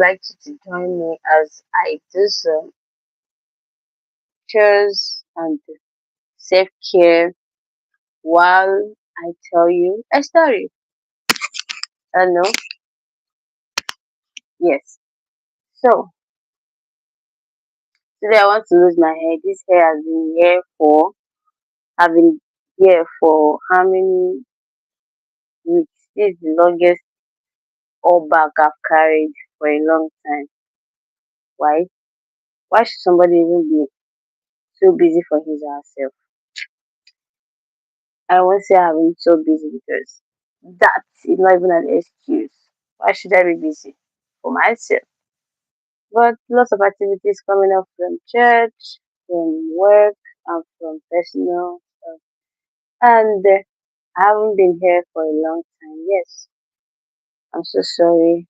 like you to join me as I do some chores and self care while I tell you a story. No, yes. So today I want to lose my hair. This hair has been here for I've been here for how many weeks? This is the longest all back I've carried for a long time. Why? Why should somebody even be so busy for his or herself? I won't say I've been so busy because that is not even an excuse. Why should I be busy? For myself. But lots of activities coming up from church, from work, and from personal stuff. And I haven't been here for a long time. Yes, I'm so sorry.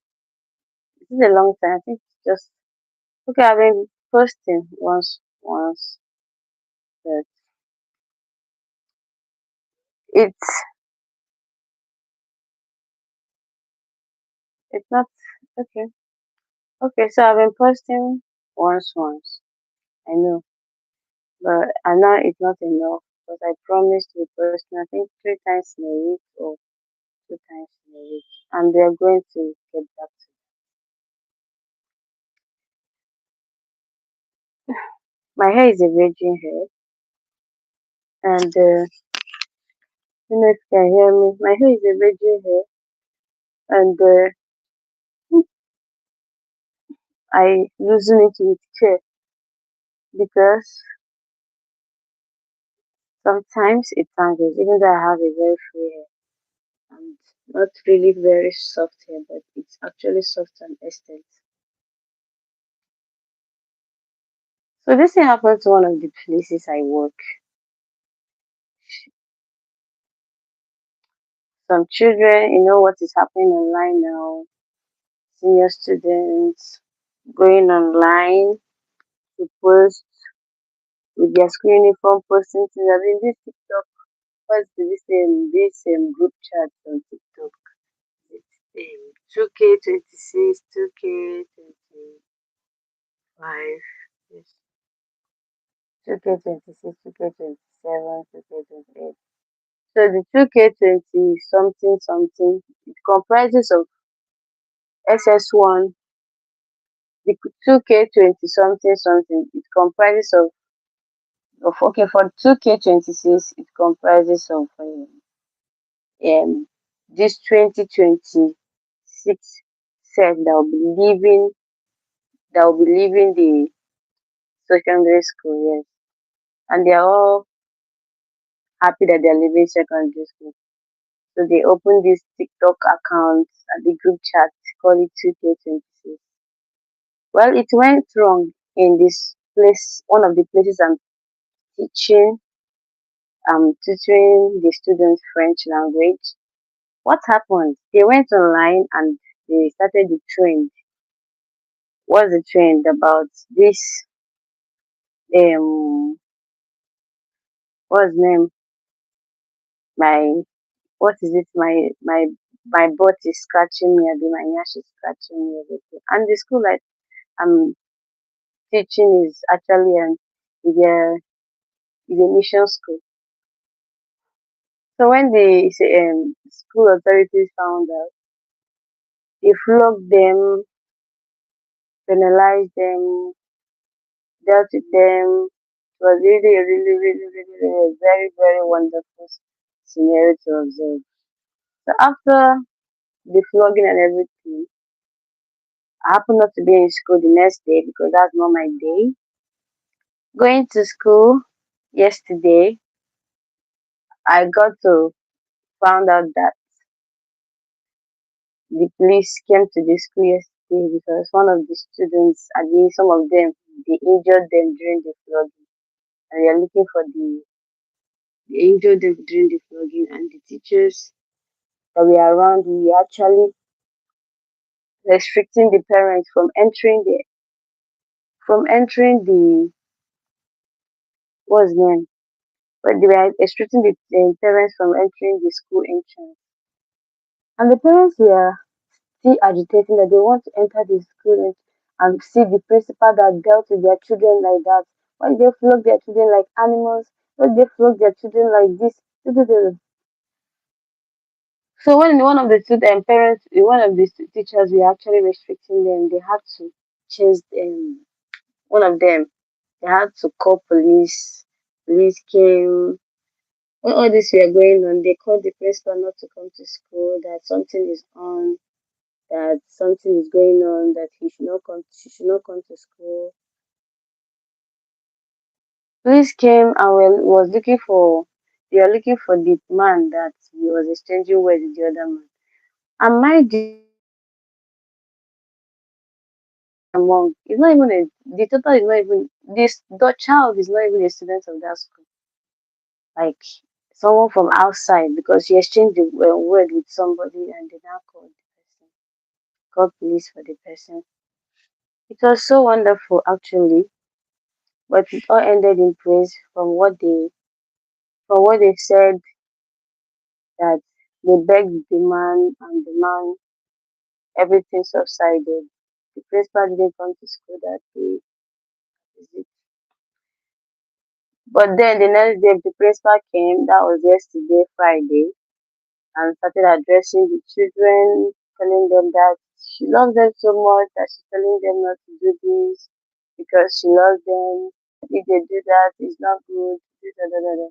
This is a long time. I think it's just okay. I've been posting once, but it's it's not okay. Okay, so I've been posting once. I know, but I know it's not enough because I promised to be posting. I think 3 times in a week or 2 times in a week, and they're going to get back to me. My hair is a virgin hair, and you know if you can hear me. My hair is a virgin hair, and I loosen it with care because sometimes it tangles, even though I have a very free hair and not really very soft hair, but it's actually soft to an extent. So this thing happened to one of the places I work. Some children, you know what is happening online now. Senior students going online to post with their school uniform, posting things. I mean, this TikTok, what's this group chat on TikTok? It's 2K26, 2K25, yes, 2K26, 2K27, 2K28. So the 2K20 something something, it comprises of SS1. The 2K20 something something, it comprises of okay, for 2K26 it comprises of this 2026 set that will be leaving the secondary school, yes. And they are all happy that they're leaving secondary school. So they open this TikTok account at the group chat, call it 2K26. Well, it went wrong in this place, one of the places I'm teaching. I'm tutoring the students French language. What happened? They went online and they started the trend. What's the trend about this? What's the name? My what is it? My butt is scratching me. I be my nyash is scratching me. Everything. And the school like I'm teaching is actually is a is a mission school. So when the school authorities found out, they flogged them, penalized them, dealt with them. It was really a very wonderful scenario to observe. So after the flogging and everything, I happened not to be in school the next day because that's not my day. Going to school yesterday, I got to found out that the police came to the school yesterday because one of the students, I mean some of them, they injured them during the flogging, and they are looking for they injured them during the flogging, and the teachers that were around we actually restricting the parents from entering the what's the name, but they were restricting the parents from entering the school entrance, and the parents were still agitating that they want to enter the school and see the principal that dealt with their children like that. Why they flog their children like animals? Why they flog their children like this? So when one of the student parents, one of the teachers were actually restricting them, they had to change one of them. They had to call police. Police came. When all this were going on, they called the principal not to come to school. That something is on. That something is going on. That he should not come. She should not come to school. Police came and was looking for. They were looking for the man that he was exchanging words with the other man. And mind you, among it's not even the total is not even this the child is not even a student of that school. Like someone from outside because she exchanged the word with somebody and they now called police for the person. It was so wonderful actually, but it all ended in praise from what they said that they begged the man and the man everything subsided. The principal didn't come to school that day. But then the next day the principal came, that was yesterday, Friday, and started addressing the children, telling them that she loves them so much that she's telling them not to do this because she loves them. If they do that, it's not good. Da, da, da, da.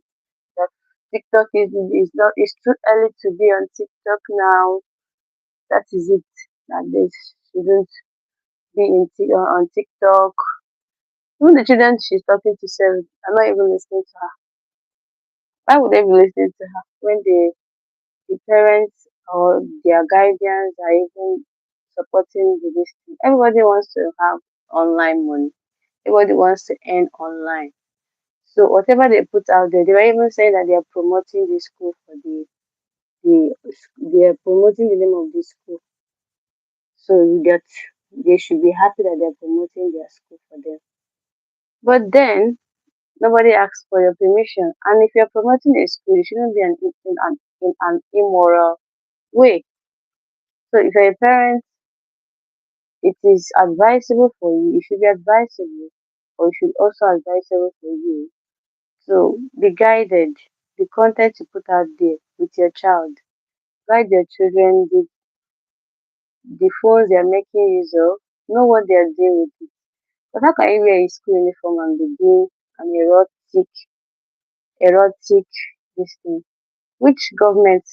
That TikTok is not. It's too early to be on TikTok now. That is it. That they shouldn't be on TikTok. Even the children she's talking to say are not even listening to her. Why would they be listening to her when the parents or their guardians are even supporting the this thing? Everybody wants to have online money. Everybody wants to earn online. So whatever they put out there, they were even saying that they are promoting the school for the they are promoting the name of the school. So that they should be happy that they're promoting their school for them. But then nobody asks for your permission. And if you're promoting a school, it shouldn't be in an immoral way. So if you're a parent, it is advisable for you. It should be advisable, or it should also advisable for you to be guided. The content you put out there with your child, guide your children. The phones they are making use of, know what they are doing with it. But how can you wear a school uniform and be doing an erotic this thing? Which government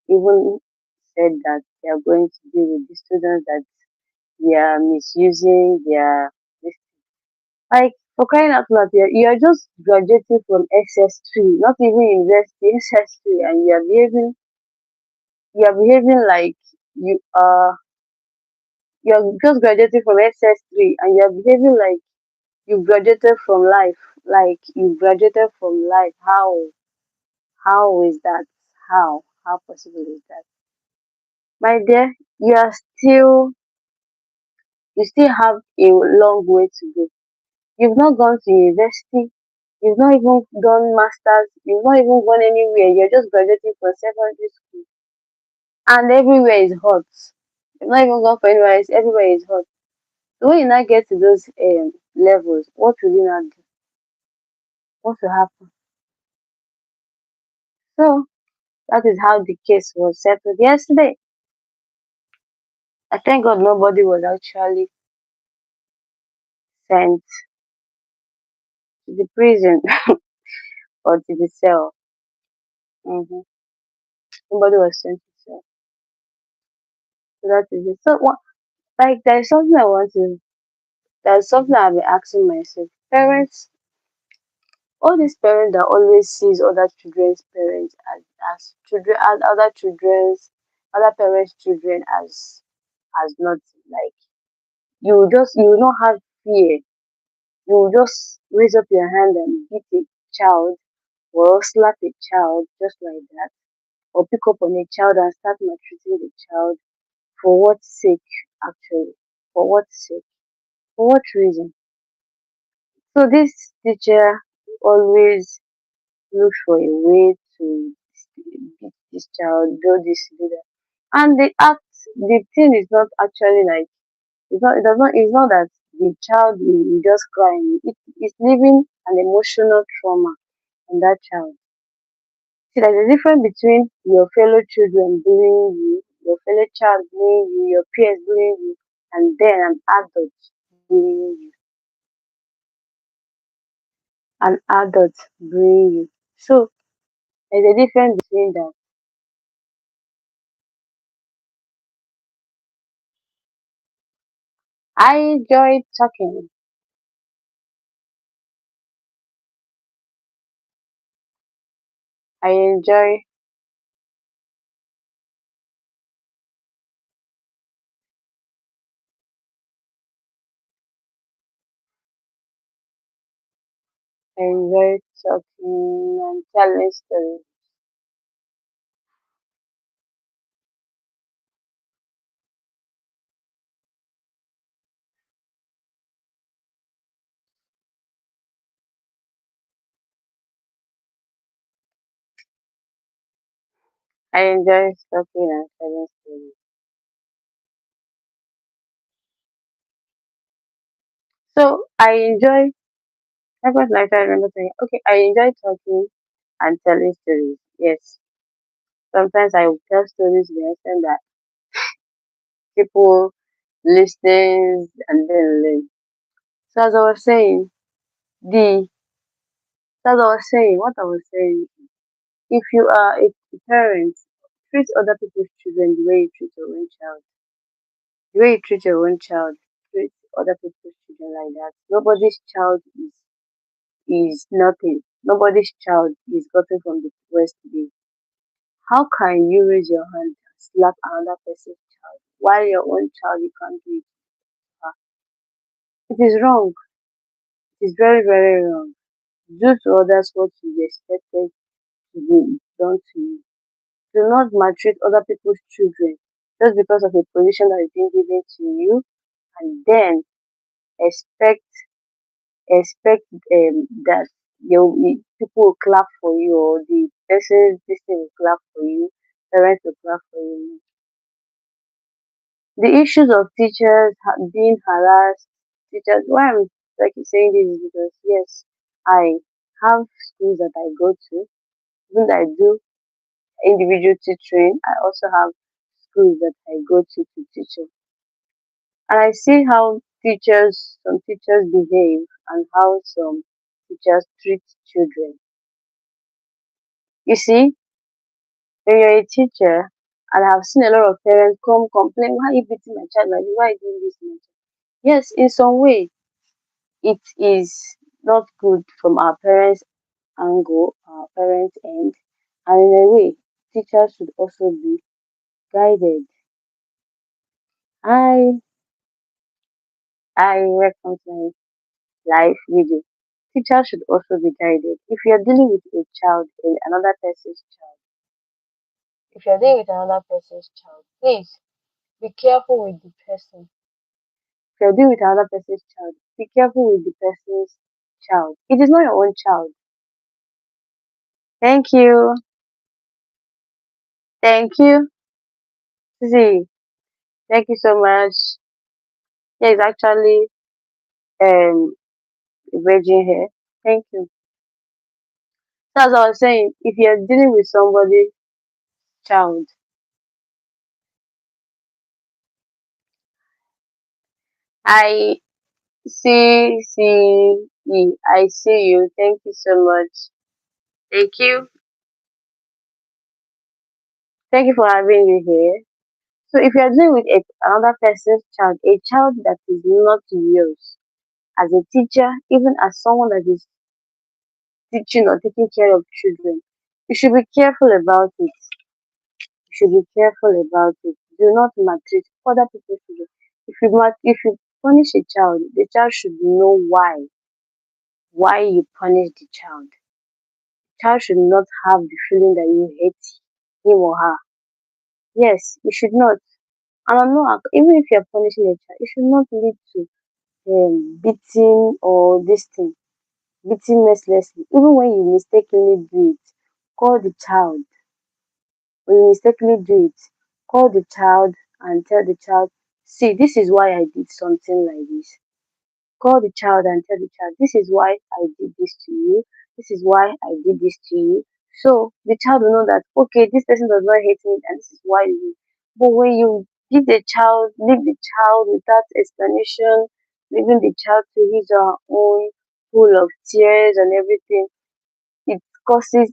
even said that they are going to deal with the students that they are misusing their this like for crying out loud, you are just graduating from SS3, not even university SS3, and you are behaving like you are you're just graduating from SS3 and you're behaving like you graduated from life. Like you graduated from life. How is that? How possible is that? My dear, you are still you still have a long way to go. You've not gone to university. You've not even done masters. You've not even gone anywhere. You're just graduating from secondary school, and everywhere is hot. You've not even gone for anywhere else. Everywhere is hot. So when you now get to those levels, what will you now do? What will happen? So that is how the case was settled yesterday. I thank God nobody was actually sent to the prison or to the cell. hmm Nobody was sent to cell. So that is it. So what? Like there's something I've been asking myself. Parents, all these parents that always sees other children's parents as children, as other parents' children as not like you will not have fear. You will just raise up your hand and beat a child or slap a child just like that, or pick up on a child and start maltreating the child. For what sake, actually? For what sake? For what reason? So this teacher always looks for a way to beat this child, do this, do that. And they act the thing is not actually like it's not that the child is just crying. It's leaving an emotional trauma on that child. See, there's a difference between your fellow children bullying you, your fellow child bullying you, your peers bullying you, and then an adult bullying you, an adult bullying you. So there's a difference between that. I enjoy talking. I enjoy I enjoy talking and telling stories. I enjoy talking and telling stories. So I enjoy that was like I remember saying, okay, I enjoy talking and telling stories. Yes. Sometimes I will tell stories in the extent that people listen and then learn. So as I was saying, the so as I was saying, what I was saying, if you are a parent, treat other people's children the way you treat your own child. The way you treat your own child, treat other people's children like that. Nobody's child is nothing. Nobody's child is gotten from the West today. How can you raise your hand and slap another person's child while your own child you can't do it? Ah, it is wrong. It is very, very wrong. Do to others what you expected to be done to you. Do not maltreat other people's children just because of a position that is being given to you and then expect that people will clap for you or the person this thing will clap for you, parents will clap for you. The issues of teachers being harassed, teachers. Why I'm like saying this is because yes, I have schools that I go to. Even though I do individual tutoring, I also have schools that I go to teach. And I see how some teachers behave and how some teachers treat children. You see, when you're a teacher, and I've seen a lot of parents come complain, why are you beating my child like this? Why are you doing this? To my child?" Yes, in some way, it is not good from our parents' angle, our parents' end, and in a way, teachers should also be guided. I I welcome my live video. Teachers should also be guided. If you're dealing with a child and another person's child, if you're dealing with another person's child, please be careful with the person. If you're dealing with another person's child, be careful with the person's child. It is not your own child. Thank you. Thank you. See, thank you so much. Yeah, it's actually a virgin here. Thank you. So as I was saying, if you're dealing with somebody's child, I I see you. Thank you so much. Thank you. Thank you for having me here. So if you're dealing with another person's child, a child that is not yours, as a teacher, even as someone that is teaching or taking care of children, you should be careful about it. You should be careful about it. Do not maltreat other people's children. If you punish a child, the child should know why you punish the child. Child should not have the feeling that you hate him or her. Yes, you should not. And I'm not even if you're punishing a child, it should not lead to beating or this thing, beating mercilessly. Even when you mistakenly do it, call the child. When you mistakenly do it, call the child and tell the child, see, this is why I did something like this. Call the child and tell the child, this is why I did this to you. This is why I did this to you. So the child will know that, okay, this person does not hate me and this is why you. But when you leave the child without explanation, leaving the child to his or her own, full of tears and everything, it causes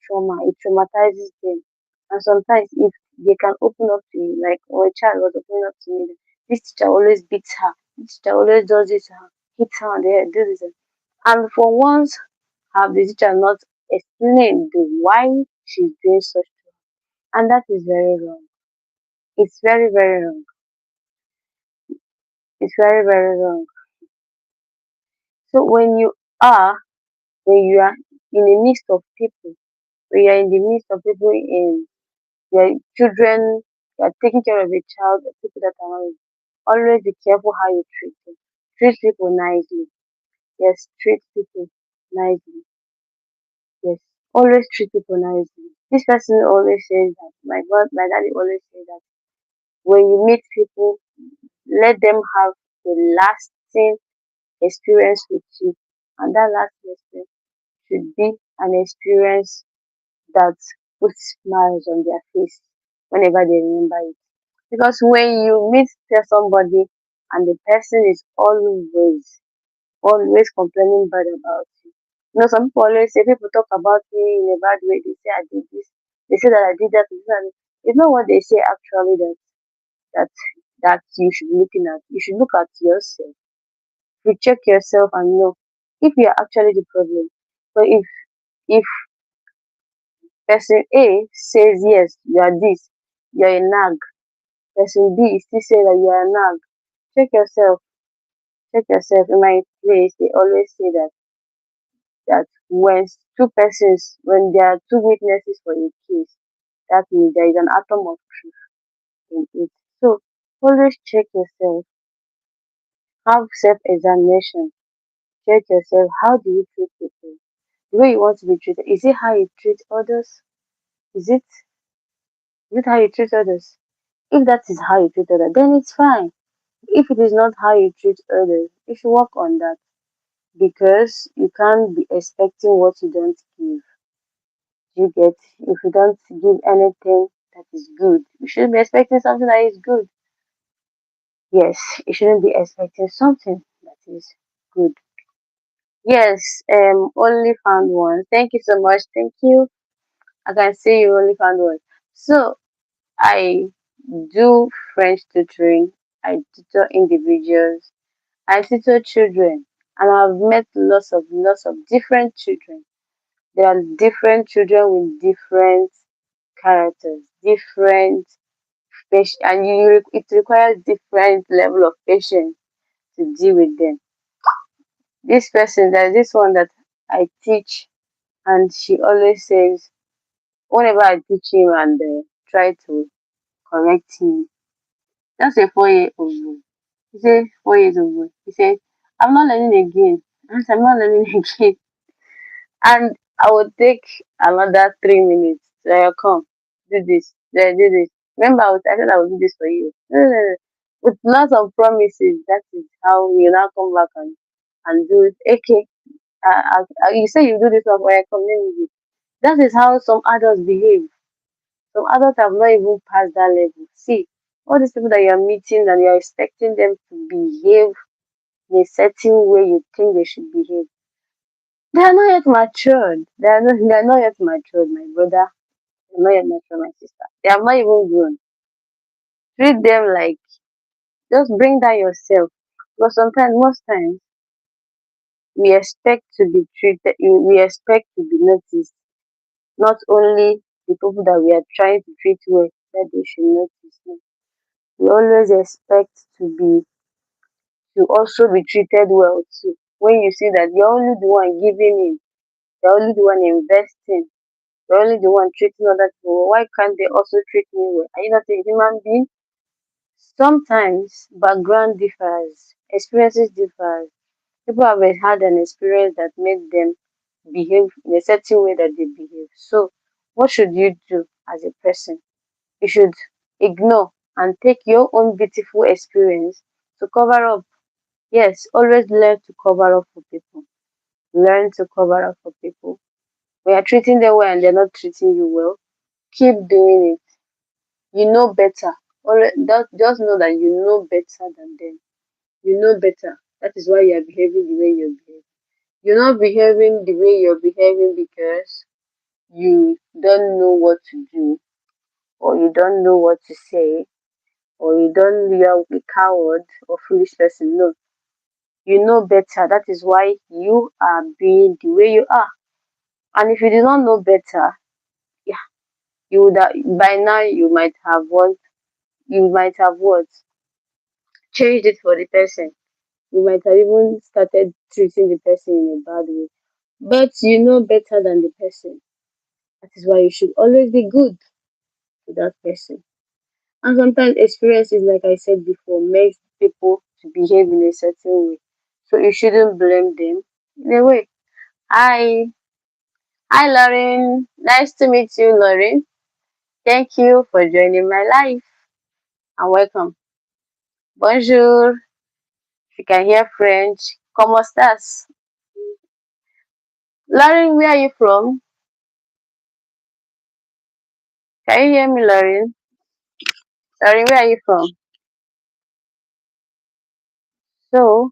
trauma. It traumatizes them. And sometimes if they can open up to you, like or a child was opening up to me, this teacher always beats her. This teacher always does this to her, hits her on the head, do this. And for once, have the teacher not explained the why she's doing such, and that is very wrong. It's very, very wrong. It's very, very wrong. So when you are in the midst of people, when you are in the midst of people in your children, you are taking care of a child, the people that are around you, always be careful how you treat them. Treat people nicely. Yes, treat people nicely. Yes, always treat people nicely. This person always says that. My daddy always says that when you meet people, let them have a lasting experience with you, and that lasting experience should be an experience that puts smiles on their face whenever they remember it. Because when you meet somebody and the person is always complaining bad about you. You know, some people always say people talk about me in a bad way. They say I did this. They say that I did that. They say that. It's not what they say actually that that you should be looking at. You should look at yourself. You check yourself and know if you are actually the problem. But if person A says yes, you are this, you are a nag. Person B is still saying that you are a nag. Check yourself. Check yourself. In my place, they always say that when there are two witnesses for a case, that means there is an atom of truth in it. So always check yourself. Have self-examination. Check yourself. How do you treat people? The way you want to be treated. Is it how you treat others? Is it is it how you treat others? If that is how you treat others, then it's fine. If it is not how you treat others, you should work on that because you can't be expecting what you don't give. You get if you don't give anything that is good, you shouldn't be expecting something that is good. Yes, you shouldn't be expecting something that is good. Yes, only found one. Thank you so much. Thank you. I can see you only found one. So I do French tutoring. I tutor individuals. I tutor children, and I've met lots of different children. There are different children with different characters, different and it requires different level of patience to deal with them. There's this one that I teach, and she always says, whenever I teach him and try to correct him, just a 4 year old boy. He said, 4 years old boy. He said, I'm not learning again. I said, I'm not learning again. And I would take another 3 minutes. Come, do this, do this. Remember, I said I would do this for you. No, no, no. With lots of promises, that is how you now come back and do it. Okay, you say you do this one for your community. That is how some adults behave. Some adults have not even passed that level. See, all these people that you are meeting and you are expecting them to behave in a certain way you think they should behave. They are not yet matured. They are not yet matured, my brother. They are not yet matured, my sister. They are not even grown. Treat them like just bring down yourself. But sometimes, most times, we expect to be treated. We expect to be noticed. Not only the people that we are trying to treat well that they should notice. No. We always expect to also be treated well too. When you see that you're only the one giving in, you're only the one investing, you're only the one treating other people. Why can't they also treat me well? Are you not a human being? Sometimes background differs, experiences differ. People have had an experience that made them behave in a certain way that they behave. So, what should you do as a person? You should ignore, and take your own beautiful experience to cover up. Yes, always learn to cover up for people. Learn to cover up for people. When you're treating them well and they're not treating you well, keep doing it. You know better. Just know that you know better than them. You know better. That is why you are behaving the way you're behaving. You're not behaving the way you're behaving because you don't know what to do, or you don't know what to say, or you're a coward or foolish person. No, you know better. That is why you are being the way you are. And if you do not know better, yeah, you would have, by now you might have what changed it for the person. You might have even started treating the person in a bad way. But you know better than the person. That is why you should always be good to that person. And sometimes experiences, like I said before, makes people to behave in a certain way. So you shouldn't blame them in a way. Hi, hi, Lauren. Nice to meet you, Lauren. Thank you for joining my life and welcome. Bonjour. If you can hear French, ¿cómo estás? Lauren, where are you from? Can you hear me, Lauren? Lauren, where are you from? So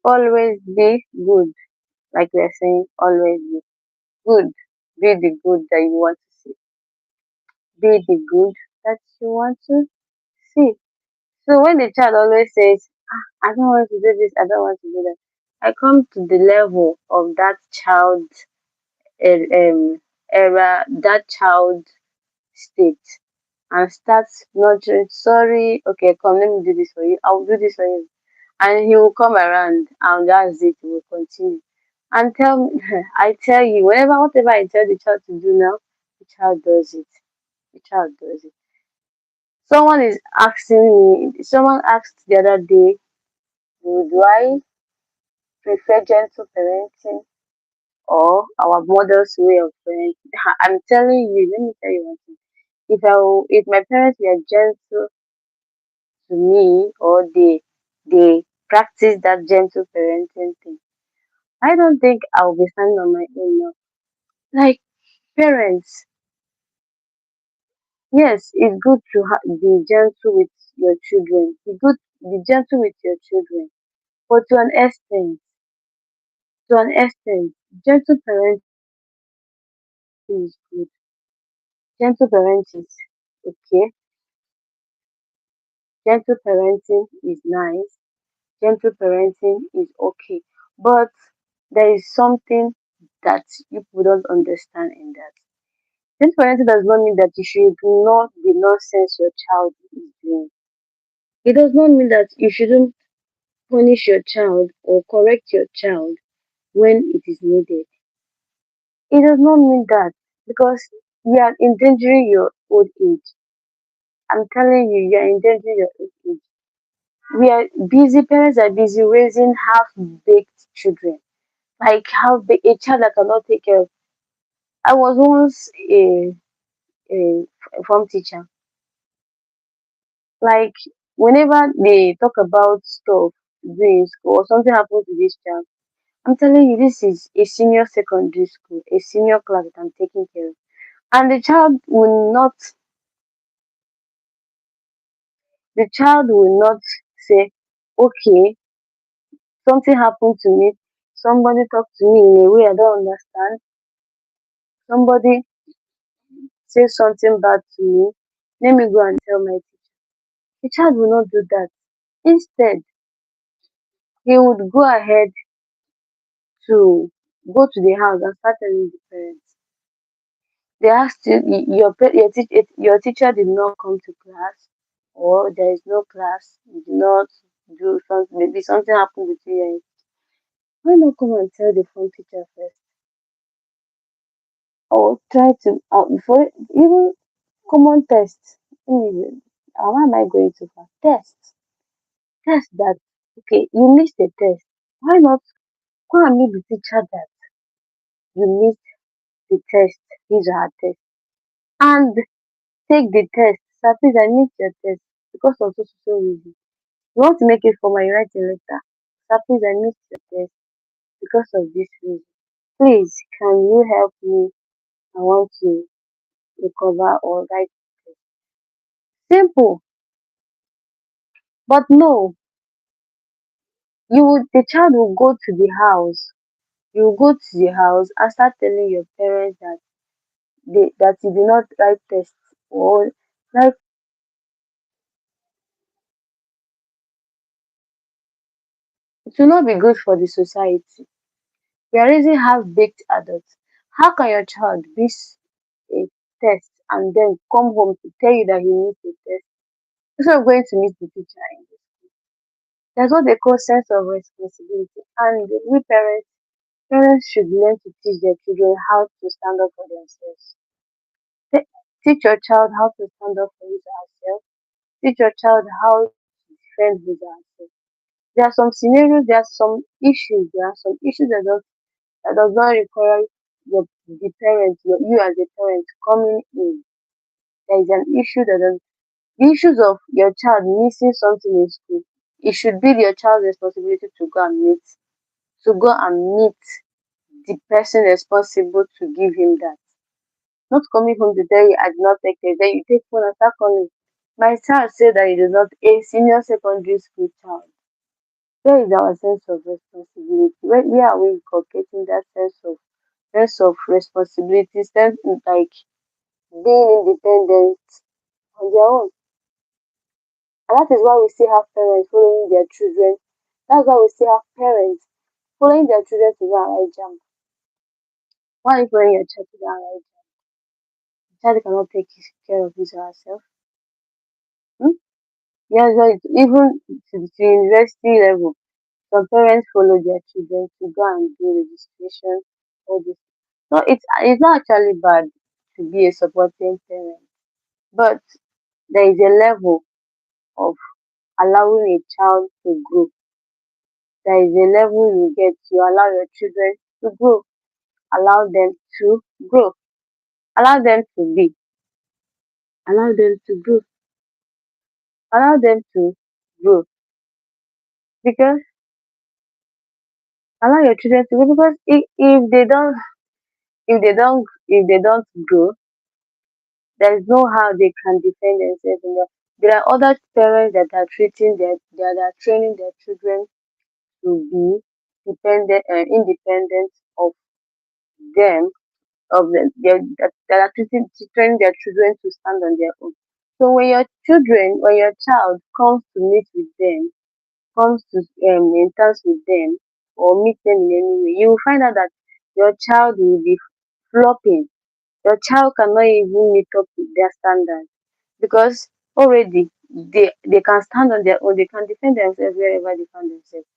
always be good, like we are saying, always be good. Be the good that you want to see. Be the good that you want to see. So when the child always says, I don't want to do this, I don't want to do that, I come to the level of that child era, that child state, and start nurturing. Sorry, okay, come, let me do this for you. I'll do this for you. And he will come around, and that's it. He will continue. And tell me, I tell you, whatever I tell the child to do now, the child does it. The child does it. Someone asked the other day, do I prefer gentle parenting or our mother's way of parenting? I'm telling you, let me tell you one thing. If my parents were gentle to me, or they practice that gentle parenting thing, I don't think I'll be standing on my own now. Like parents, yes, it's good to be gentle with your children. Be gentle with your children, but to an extent, gentle parenting is good. Gentle parenting is okay. Gentle parenting is nice. Gentle parenting is okay. But there is something that people don't understand in that. Gentle parenting does not mean that you should ignore the nonsense your child is doing. It does not mean that you shouldn't punish your child or correct your child when it is needed. It does not mean that, because you are endangering your old age. I'm telling you, you are endangering your old age. Parents are busy raising half baked children. Like a child that cannot take care of. I was once a form teacher. Like whenever they talk about stuff doing in school or something happened to this child, I'm telling you, this is a senior secondary school, a senior class that I'm taking care of. And the child will not say, okay, something happened to me, somebody talked to me in a way I don't understand, somebody said something bad to me, let me go and tell my teacher. The child will not do that. Instead, he would go ahead to go to the house and start telling the parents. They asked you, your teacher did not come to class, or there is no class, you did not do something, maybe something happened with you. Why not come and tell the form teacher first? Or try to, before even common tests. Why am I going too far? Test that, okay, you missed the test. Why not go and meet the teacher that you missed the test, his or her test, and Take the test. Sir, please, I need your test because of so reason. You want to make it formal, you write a letter. Sir, please, I need your test because of this reason. Please, can you help me? I want to recover or write. Simple. But no, the child will go to the house. You will go to the house and start telling your parents that that you do not write tests or like it will not be good for the society. We are raising half-baked adults. How can your child miss a test and then come home to tell you that he missed a test instead of going to meet the teacher? There's what they call sense of responsibility, and we parents should learn to teach their children how to stand up for themselves. Te- Teach your child how to stand up for his or herself. Teach your child how to defend his or herself. There are some scenarios, there are some issues that does not require the parent, you as a parent coming in. There is an issue that does, the issues of your child missing something in school. It should be your child's responsibility to go and meet the person responsible to give him that. Not coming home to tell you I did not take it. Then you take phone and start calling. My child said that it is not a senior secondary school child. Where is our sense of responsibility? Where are we inculcating that sense of responsibility, sense like being independent on their own? And that is why we still have parents following their children. That's why we still have parents following their children to go and write jam. Why are you following your child to go and write jam? The child cannot take care of his or herself. Hmm? Yes, right. Even to university level, some parents follow their children to go and do registration, all this. No, it's not actually bad to be a supporting parent, but there is a level of allowing a child to grow. There is a level you get, you allow your children to grow, allow them to grow, allow them to be, allow them to grow, allow them to grow. Because allow your children to grow because if they don't grow, there is no how they can defend themselves. There are other parents that are that are training their children to be dependent and independent of them that are training their children to stand on their own. So when your child comes to meet with them, comes to interns with them or meet them in any way, you will find out that your child will be flopping. Your child cannot even meet up with their standards because already they can stand on their own, they can defend themselves wherever they find themselves.